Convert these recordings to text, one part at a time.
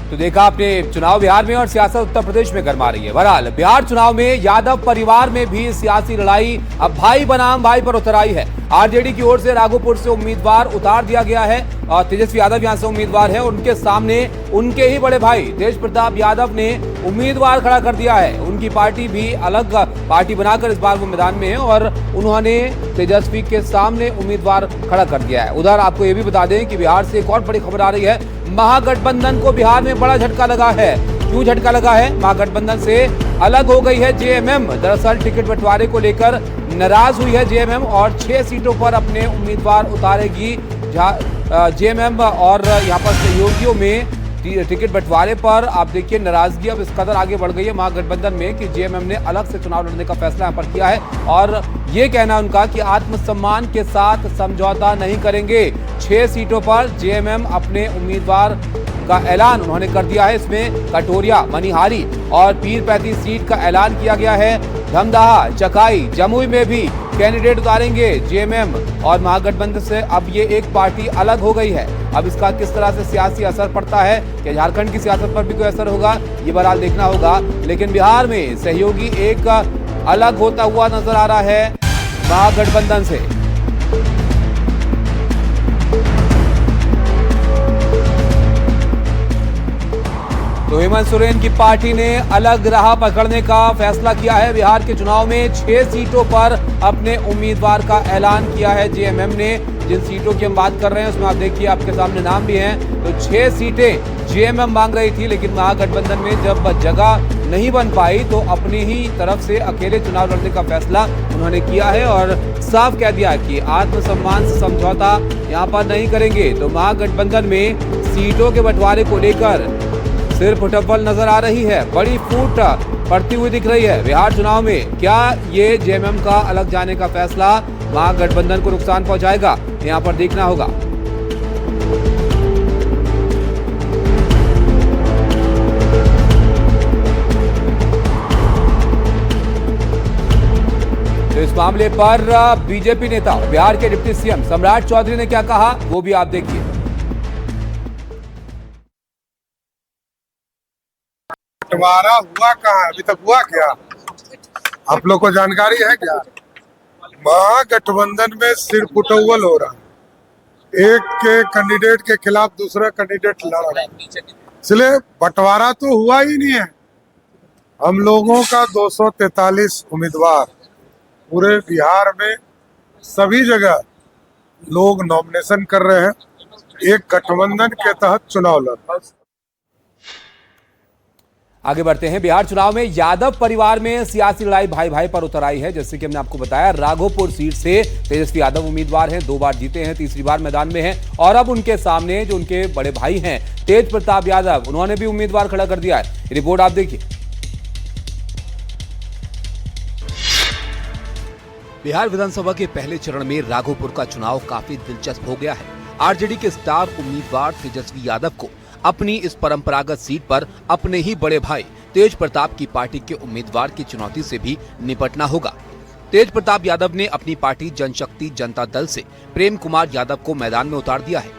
तो देखा आपने चुनाव बिहार में और सियासत उत्तर प्रदेश में गर्मा रही है। बहरहाल बिहार चुनाव में यादव परिवार में भी सियासी लड़ाई अब भाई बनाम भाई पर उतर आई है। आरजेडी की ओर से राघोपुर से उम्मीदवार उतार दिया गया है और तेजस्वी यादव यहां से उम्मीदवार है। उनके सामने उनके ही बड़े भाई तेज प्रताप यादव ने उम्मीदवार खड़ा कर दिया है। उनकी पार्टी भी अलग पार्टी बनाकर इस बार वो मैदान में है और उन्होंने तेजस्वी के सामने उम्मीदवार खड़ा कर दिया है। उधर आपको ये भी बता दें कि बिहार से एक और बड़ी खबर आ रही है। महागठबंधन को बिहार में बड़ा झटका लगा है। क्यों झटका लगा है? महागठबंधन से अलग हो गई है जेएमएम। दरअसल टिकट बंटवारे को लेकर नाराज हुई है जेएमएम और 6 सीटों पर अपने उम्मीदवार उतारेगी जेएमएम। और यहाँ पर सहयोगियों में टिकट बंटवारे पर आप देखिए नाराजगी अब इस कदर आगे बढ़ गई है महागठबंधन में कि जेएमएम ने अलग से चुनाव लड़ने का फैसला यहाँ पर किया है और ये कहना उनका कि आत्मसम्मान के साथ समझौता नहीं करेंगे। 6 सीटों पर जेएमएम अपने उम्मीदवार का ऐलान उन्होंने कर दिया है। इसमें कटोरिया, मनिहारी और पीर 35 सीट का ऐलान किया गया है। धमदाहा, चकाई, जमुई में भी कैंडिडेट उतारेंगे जेएमएम और महागठबंधन से अब ये एक पार्टी अलग हो गई है। अब इसका किस तरह से सियासी असर पड़ता है, क्या झारखंड की सियासत पर भी कोई असर होगा, ये बहरहाल देखना होगा। लेकिन बिहार में सहयोगी एक अलग होता हुआ नजर आ रहा है महागठबंधन से। तो हेमंत सोरेन की पार्टी ने अलग राह पकड़ने का फैसला किया है। बिहार के चुनाव में 6 सीटों पर अपने उम्मीदवार का ऐलान किया है जेएमएम ने। जिन सीटों की हम बात कर रहे हैं उसमें आप देखिए आपके सामने नाम भी हैं। तो 6 सीटें जेएमएम मांग रही थी, लेकिन महागठबंधन में जब जगह नहीं बन पाई तो अपनी ही तरफ से अकेले चुनाव लड़ने का फैसला उन्होंने किया है और साफ कह दिया कि आत्मसम्मान से समझौता यहाँ पर नहीं करेंगे। तो महागठबंधन में सीटों के बंटवारे को लेकर सिर्फ उठपल नजर आ रही है। बड़ी फूट पड़ती हुई दिख रही है बिहार चुनाव में। क्या ये जेएमएम का अलग जाने का फैसला महागठबंधन को नुकसान पहुंचाएगा, यहाँ पर देखना होगा। तो इस मामले पर बीजेपी नेता बिहार के डिप्टी सीएम सम्राट चौधरी ने क्या कहा वो भी आप देखिए। बंटवारा हुआ कहाँ? अभी तक हुआ क्या? आप लोग को जानकारी है क्या? महागठबंधन में सिर्फ उठौल हो रहा है। एक के कैंडिडेट के खिलाफ दूसरा कैंडिडेट लड़ रहा है, इसलिए बंटवारा तो हुआ ही नहीं है। हम लोगों का 243 उम्मीदवार पूरे बिहार में सभी जगह लोग नॉमिनेशन कर रहे हैं। एक गठबंधन के तहत चुनाव लड़ रहे हैं। आगे बढ़ते हैं। बिहार चुनाव में यादव परिवार में सियासी लड़ाई भाई भाई पर उतर आई है। जैसे कि हमने आपको बताया, राघोपुर सीट से तेजस्वी यादव उम्मीदवार हैं, 2 बार जीते हैं, तीसरी बार मैदान में हैं और अब उनके सामने जो उनके बड़े भाई हैं तेज प्रताप यादव, उन्होंने भी उम्मीदवार खड़ा कर दिया है। रिपोर्ट आप देखिए। बिहार विधानसभा के पहले चरण में राघोपुर का चुनाव काफी दिलचस्प हो गया है। आरजेडी के स्टार उम्मीदवार तेजस्वी यादव को अपनी इस परंपरागत सीट पर अपने ही बड़े भाई तेज प्रताप की पार्टी के उम्मीदवार की चुनौती से भी निपटना होगा। तेज प्रताप यादव ने अपनी पार्टी जनशक्ति जनता दल से प्रेम कुमार यादव को मैदान में उतार दिया है।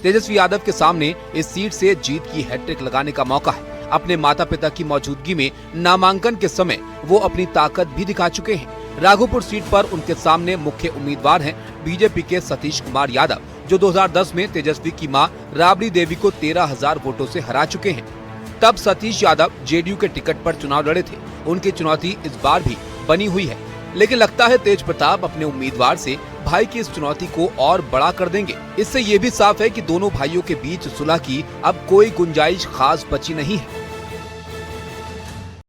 तेजस्वी यादव के सामने इस सीट से जीत की हैट्रिक लगाने का मौका है। अपने माता पिता की मौजूदगी में नामांकन के समय वो अपनी ताकत भी दिखा चुके हैं। राघोपुर सीट पर उनके सामने मुख्य उम्मीदवार हैं बीजेपी के सतीश कुमार यादव, जो 2010 में तेजस्वी की मां राबड़ी देवी को 13,000 वोटों से हरा चुके हैं। तब सतीश यादव जेडीयू के टिकट पर चुनाव लड़े थे। उनकी चुनौती इस बार भी बनी हुई है, लेकिन लगता है तेज प्रताप अपने उम्मीदवार से भाई की इस चुनौती को और बड़ा कर देंगे। इससे ये भी साफ है कि दोनों भाइयों के बीच सुलह की अब कोई गुंजाइश खास बची नहीं है।